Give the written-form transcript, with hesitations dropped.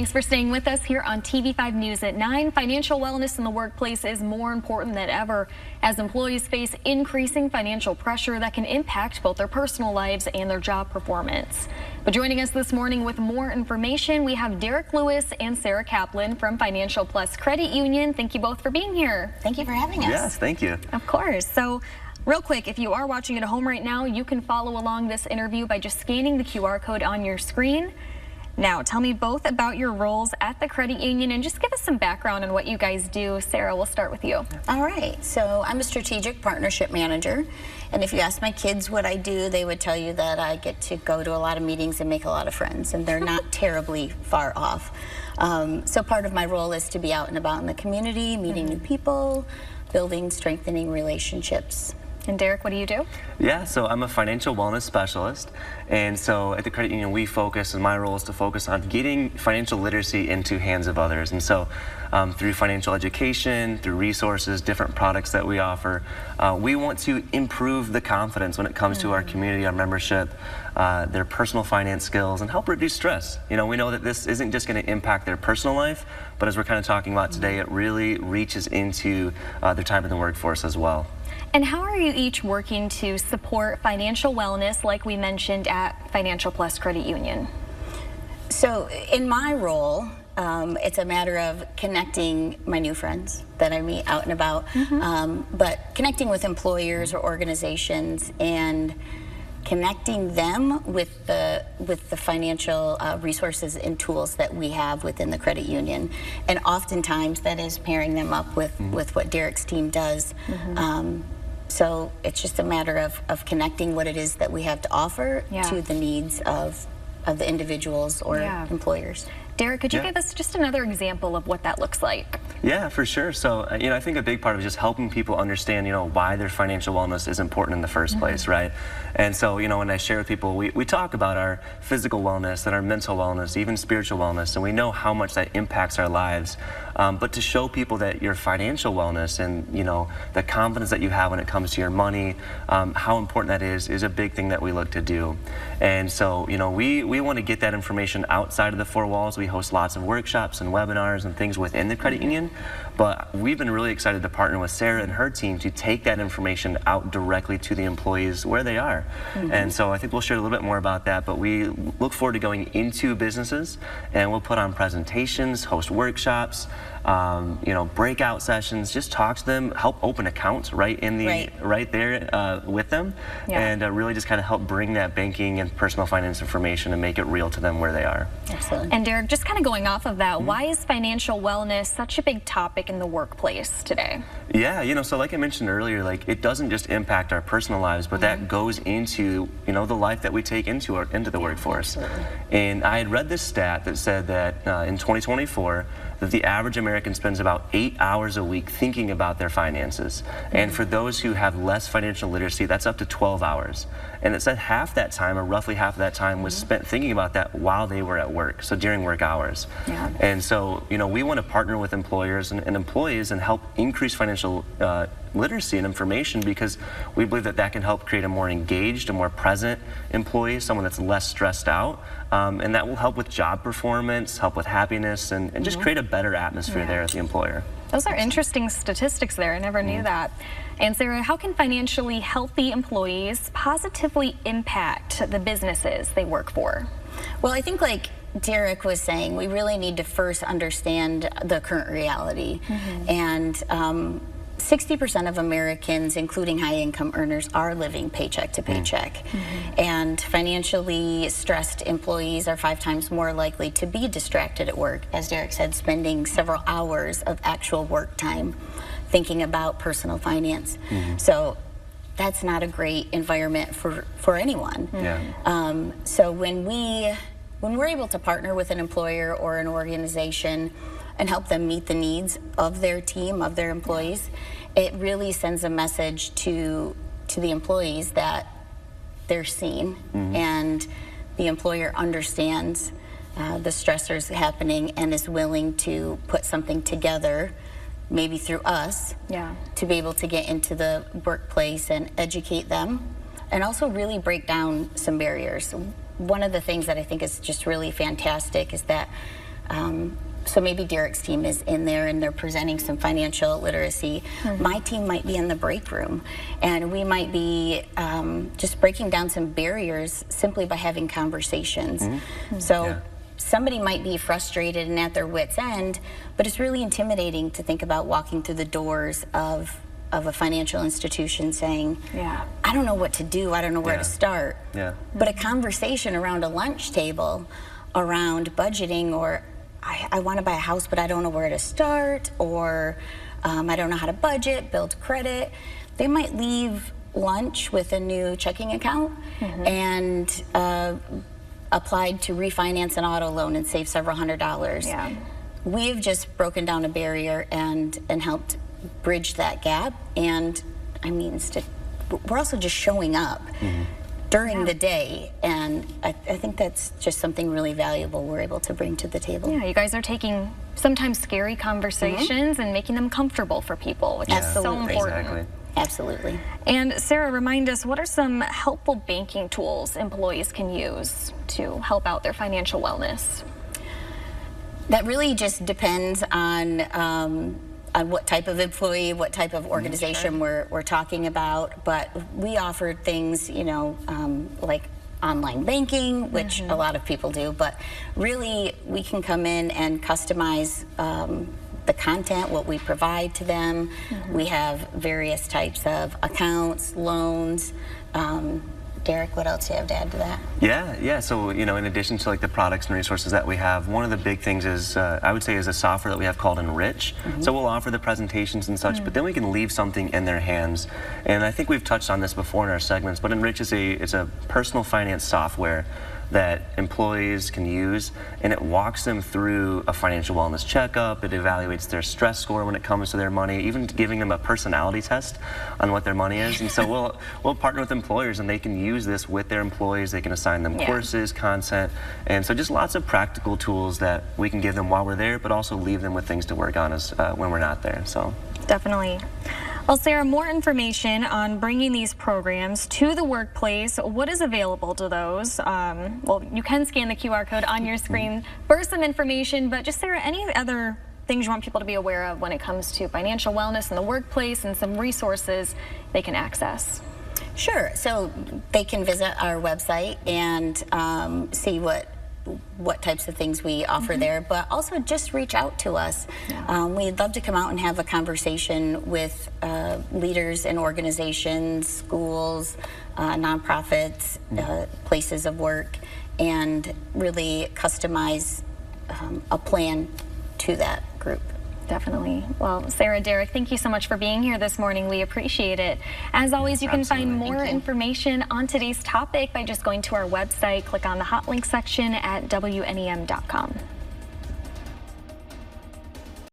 Thanks for staying with us here on TV5 News at 9. Financial wellness in the workplace is more important than ever as employees face increasing financial pressure that can impact both their personal lives and their job performance. But joining us this morning with more information, we have Derek Lewis and Sarah Kaplan from Financial Plus Credit Union. Thank you both for being here. Thank you for having us. Yes, thank you. Of course. So, real quick, if you are watching at home right now, you can follow along this interview by just scanning the QR code on your screen. Now, tell me both about your roles at the credit union and just give us some background on what you guys do. Sarah, we'll start with you. All right. So I'm a strategic partnership manager. And if you ask my kids what I do, they would tell you that I get to go to a lot of meetings and make a lot of friends. And they're not terribly far off. So part of my role is to be out and about in the community, meeting new people, building, strengthening relationships. And Derek, what do you do? Yeah, so I'm a financial wellness specialist, and so at the credit union we focus, and my role is to focus on getting financial literacy into hands of others. And so through financial education, through resources, different products that we offer, we want to improve the confidence when it comes to our community, our membership, their personal finance skills, and help reduce stress. You know, we know that this isn't just going to impact their personal life, but as we're kind of talking about today, it really reaches into their time in the workforce as well. And how are you each working to support financial wellness, like we mentioned at Financial Plus Credit Union? So in my role, it's a matter of connecting my new friends that I meet out and about, but connecting with employers or organizations and connecting them with the financial resources and tools that we have within the credit union. And oftentimes that is pairing them up with what Derek's team does. So it's just a matter of connecting what it is that we have to offer to the needs of the individuals or employers. Derek, could you give us just another example of what that looks like? Yeah, for sure. So, I think a big part of it is just helping people understand, why their financial wellness is important in the first place, right? And so, when I share with people, we talk about our physical wellness and our mental wellness, even spiritual wellness, and we know how much that impacts our lives. But to show people that your financial wellness and, the confidence that you have when it comes to your money, how important that is a big thing that we look to do. And so, we want to get that information outside of the four walls. We host lots of workshops and webinars and things within the credit union, but we've been really excited to partner with Sarah and her team to take that information out directly to the employees where they are. And so I think we'll share a little bit more about that, but we look forward to going into businesses, and we'll put on presentations, host workshops, breakout sessions, just talk to them, help open accounts right there with them, and really just kind of help bring that banking and personal finance information and make it real to them where they are. Excellent. And Derek, just kind of going off of that, why is financial wellness such a big topic in the workplace today? Yeah, so like I mentioned earlier, it doesn't just impact our personal lives, but that goes into, the life that we take into the workforce. And I had read this stat that said that in 2024, that the average American spends about 8 hours a week thinking about their finances. And for those who have less financial literacy, that's up to 12 hours. And it said half that time, or roughly half of that time, was spent thinking about that while they were at work, so during work hours. And so, we want to partner with employers and employees and help increase financial literacy and information, because we believe that can help create a more engaged, a more present employee, someone that's less stressed out, and that will help with job performance, help with happiness, and just create a better atmosphere there at the employer. Those are interesting statistics there. I never knew that. And Sarah, how can financially healthy employees positively impact the businesses they work for? Well, I think like Derek was saying, we really need to first understand the current reality. And 60% of Americans, including high-income earners, are living paycheck to paycheck. And financially stressed employees are 5 times more likely to be distracted at work, as Derek said, spending several hours of actual work time thinking about personal finance. So that's not a great environment for anyone. So when we're able to partner with an employer or an organization and help them meet the needs of their team, of their employees, it really sends a message to the employees that they're seen, and the employer understands the stressors happening and is willing to put something together, maybe through us, to be able to get into the workplace and educate them, and also really break down some barriers. One of the things that I think is just really fantastic is that So maybe Derek's team is in there and they're presenting some financial literacy. My team might be in the break room, and we might be just breaking down some barriers simply by having conversations. So somebody might be frustrated and at their wit's end, but it's really intimidating to think about walking through the doors of a financial institution saying, I don't know what to do, I don't know where to start. But a conversation around a lunch table around budgeting, or I want to buy a house but I don't know where to start, or I don't know how to budget, build credit. They might leave lunch with a new checking account and applied to refinance an auto loan and save several $100s. We've just broken down a barrier and helped bridge that gap. And I mean, we're also just showing up during the day, and I think that's just something really valuable we're able to bring to the table. You guys are taking sometimes scary conversations and making them comfortable for people, which is so important. Absolutely. And Sarah, remind us, what are some helpful banking tools employees can use to help out their financial wellness? That really just depends on what type of employee, what type of organization we're talking about. But we offer things, you know, like online banking, which a lot of people do. But really, we can come in and customize the content, what we provide to them. We have various types of accounts, loans. Derek, what else do you have to add to that? So, you know, in addition to like the products and resources that we have, one of the big things is, I would say, is a software that we have called Enrich. So we'll offer the presentations and such, but then we can leave something in their hands. And I think we've touched on this before in our segments, but Enrich is a personal finance software that employees can use, and it walks them through a financial wellness checkup. It evaluates their stress score when it comes to their money, even giving them a personality test on what their money is. And so we'll partner with employers, and they can use this with their employees. They can assign them courses, content, and so just lots of practical tools that we can give them while we're there, but also leave them with things to work on as when we're not there. So definitely. Well, Sarah, more information on bringing these programs to the workplace. What is available to those? Well, you can scan the QR code on your screen for some information, but just, Sarah, any other things you want people to be aware of when it comes to financial wellness in the workplace and some resources they can access? Sure. So they can visit our website and see what types of things we offer there, but also just reach out to us. We'd love to come out and have a conversation with leaders in organizations, schools, nonprofits, places of work, and really customize a plan to that group. Definitely. Well, Sarah, Derek, thank you so much for being here this morning. We appreciate it. As always, you can find more information on today's topic by just going to our website, click on the hot link section at WNEM.com.